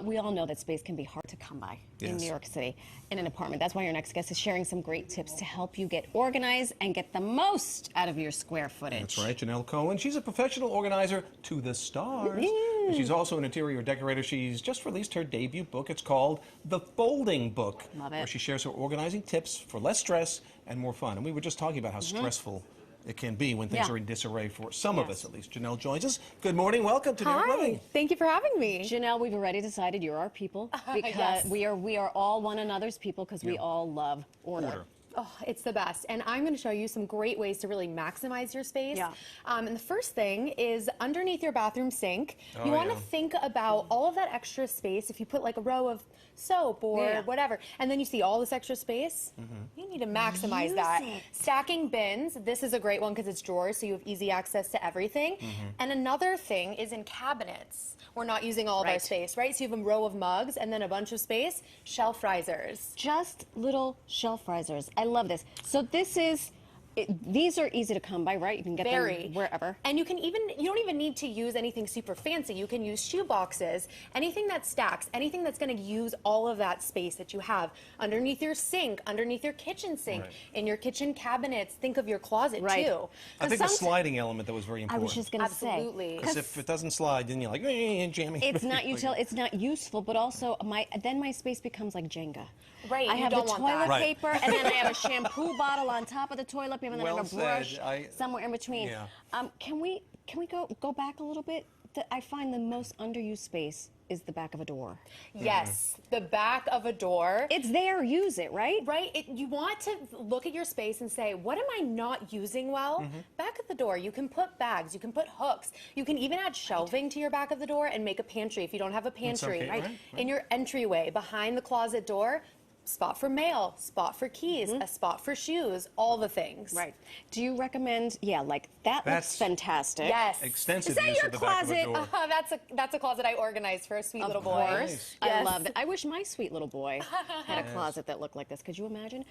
We all know that space can be hard to come by in New York City in an apartment. That's why your next guest is sharing some great tips to help you get organized and get the most out of your square footage. That's right, Janelle Cohen. She's a professional organizer to the stars. And she's also an interior decorator. She's just released her debut book. It's called The Folding Book. Love it. Where she shares her organizing tips for less stress and more fun. And we were just talking about how stressful it can be when things are in disarray for some of us, at least. Janelle joins us. Good morning. Welcome to New York Living. Thank you for having me. Janelle, we've already decided you're our people because we are all one another's people because we all love order. Oh, it's the best. And I'm going to show you some great ways to really maximize your space. And the first thing is underneath your bathroom sink, you want to think about all of that extra space. If you put like a row of soap or whatever, and then you see all this extra space, you need to maximize that. Stacking bins, this is a great one because it's drawers, so you have easy access to everything. And another thing is in cabinets. We're not using all of our space, right? So you have a row of mugs and then a bunch of space. Shelf risers. Just little shelf risers. I love this. So this is, these are easy to come by, right? You can get them wherever. And you don't even need to use anything super fancy. You can use shoe boxes, anything that stacks, anything that's going to use all of that space that you have underneath your sink, underneath your kitchen sink, in your kitchen cabinets. Think of your closet too. I think the sliding element that was very important. I was just going to say. Absolutely. Because if it doesn't slide, then you're like, jamming. It's not it's not useful, but also then my space becomes like Jenga. Right. I have the toilet paper, and then I have a shampoo bottle on top of the toilet paper, and then I have a brush somewhere in between. Can we go back a little bit? I find the most underused space is the back of a door. Yes, the back of a door. It's there, use it, right? Right, you want to look at your space and say, what am I not using well? Back of the door, you can put bags, you can put hooks, you can even add shelving to your back of the door and make a pantry if you don't have a pantry. In your entryway, behind the closet door, spot for mail, spot for keys, a spot for shoes, all the things. Right. Do you recommend, like that looks fantastic. Yes. Extensive Is that use your of the closet? back of a door. That's a closet I organized for a sweet little boy. Of course. I love it. I wish my sweet little boy had a closet that looked like this. Could you imagine?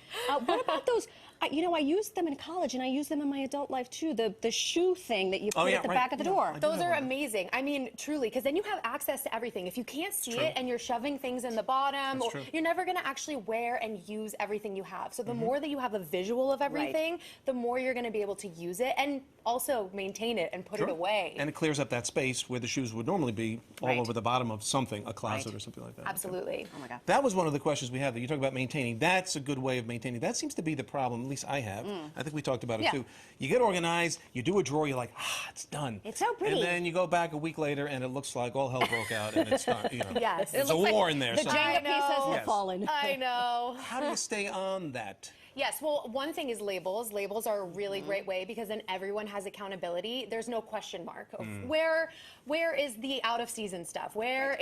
What about those, I used them in college and I use them in my adult life too, the shoe thing that you put at the back of the door. Those are amazing. I mean, truly, because then you have access to everything. If you can't see it and you're shoving things in the bottom, you're never going to actually wear and use everything you have. So the more that you have a visual of everything, the more you're going to be able to use it and also maintain it and put it away. And it clears up that space where the shoes would normally be all over the bottom of something, a closet or something like that. Absolutely. Oh my God. That was one of the questions we had. That you talk about maintaining. That's a good way of maintaining. That seems to be the problem, at least I have. I think we talked about it too. You get organized, you do a drawer, you're like, it's done. It's so pretty. And then you go back a week later and it looks like all hell broke out and it's done. Yes. There's a war in there. The Jenga pieces have fallen. I know. How do you stay on that? Yes, well, one thing is labels. Labels are a really great way because then everyone has accountability. There's no question mark of where is the out of season stuff? Where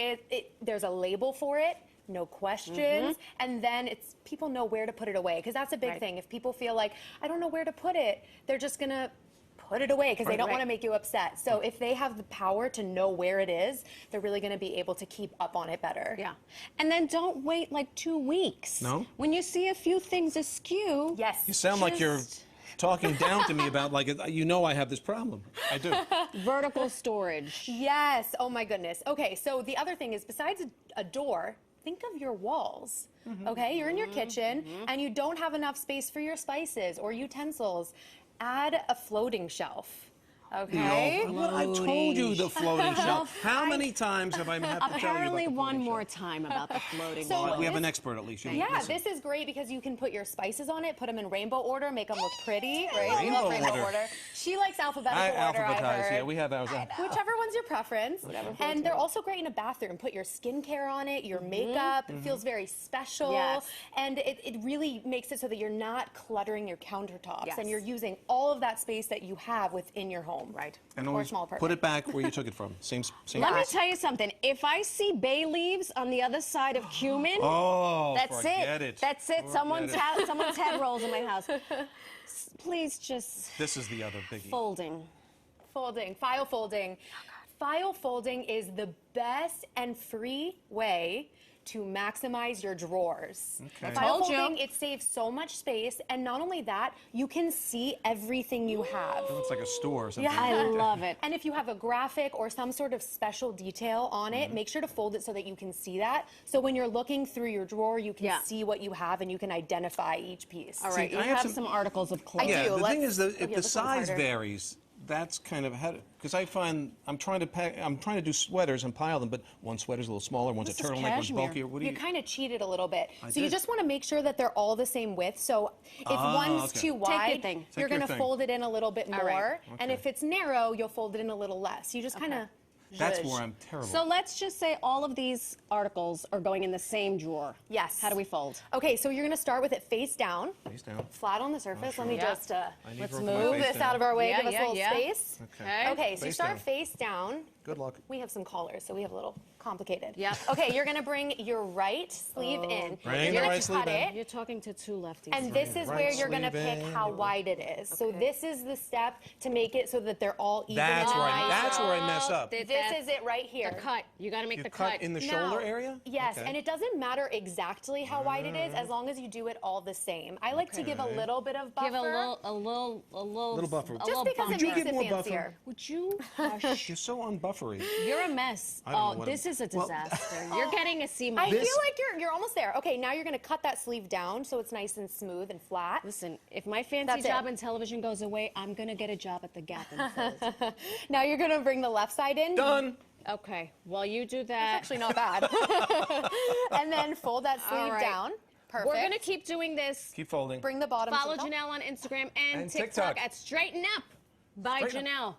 there's a label for it, no questions, and then people know where to put it away because that's a big thing. If people feel like I don't know where to put it, they're just gonna put it away because they don't want to make you upset. So if they have the power to know where it is, they're really going to be able to keep up on it better. Yeah. And then don't wait like 2 weeks. No? When you see a few things askew. Yes. You sound like you're talking down to me about like, I have this problem. I do. Vertical storage. Yes. Oh my goodness. Okay, so the other thing is besides a door, think of your walls. Okay, you're in your kitchen and you don't have enough space for your spices or utensils. Add a floating shelf. Okay. No, I told you the floating shelf. How many times have I had to tell you about the Apparently floating one shelf? more time about the floating So shelf. We have an expert at least. Yeah, this is great because you can put your spices on it, put them in rainbow order, make them look pretty, right? Rainbow Love rainbow order. order. She likes alphabetical order, I heard. Yeah, we have ours. Whichever one's your preference. And they're also great in a bathroom. Put your skincare on it, your makeup. It feels very special. Yes. And it really makes it so that you're not cluttering your countertops and you're using all of that space that you have within your home. Right. And Or always small apartment. put it back where you took it from. Same Let me tell you something. If I see bay leaves on the other side of cumin, that's it. That's it. Someone's head rolls in my house. Please just. This is the other biggie. Folding. Folding, file folding. File folding is the best and free way to maximize your drawers. Okay. File folding, it saves so much space, and not only that, you can see everything you have. It's like a store or something. Yeah. I love it. And if you have a graphic or some sort of special detail on it, make sure to fold it so that you can see that. So when you're looking through your drawer, you can see what you have and you can identify each piece. All right, See, you I have have some articles of clothes. Yeah, the thing is that if yeah, the this one's size harder. varies, that's kind of how, because I find I'm trying to do sweaters and pile them, but one sweater's a little smaller, one's This a is turtleneck, one's cashmere. bulkier. What do You you? kind of cheated a little bit. So you did. just want to make sure that they're all the same width. So if one's okay. too your wide, thing. you're Take your going to thing. fold it in a little bit more. right. And if it's narrow, you'll fold it in a little less. You just kind of That's where I'm terrible. So let's just say all of these articles are going in the same drawer. Yes. How do we fold? Okay, so you're going to start with it face down. Face down. Flat on the surface. Let me Yeah. just I need Let's room for my move move face this down. out of our way. Yeah, Give us yeah, a little yeah. space. Okay. Okay, so you Face start down. face down. Good luck. We have some collars, so we have a little complicated. Yep. Okay, you're going to bring your right sleeve in. Bring You're the going right to sleeve cut in. it. You're talking to two lefties. And this is Right where you're going to sleeve pick in. how wide it is. So this is the step to make it so that they're all even. That's in where height. that's where I mess up. This is it right here. The cut. You got to make You the cut in the Now, shoulder area? Yes, Okay. and it doesn't matter exactly how wide it is as long as you do it all the same. I like to give a little bit of buffer. Give a little buffer. just because it you makes give it more buffer? fancier. Would you hush? You're so unbuffery. You're a mess. I don't know Oh, what this I'm- is a Well- disaster. You're getting a C I minus. feel like you're almost there. Okay, now you're going to cut that sleeve down so it's nice and smooth and flat. Listen, if my fancy That's it. job in television goes away, I'm going to get a job at the Gap and Fold. Now you're going to bring the left side in. Done. Okay, while you do It's that, actually not bad. And then fold that sleeve All right. down. Perfect. we're going to keep doing this. Keep folding. bring the bottom. Follow to the top. Janelle on Instagram and And TikTok TikTok. at Straighten Up by Straighten Up. Janelle.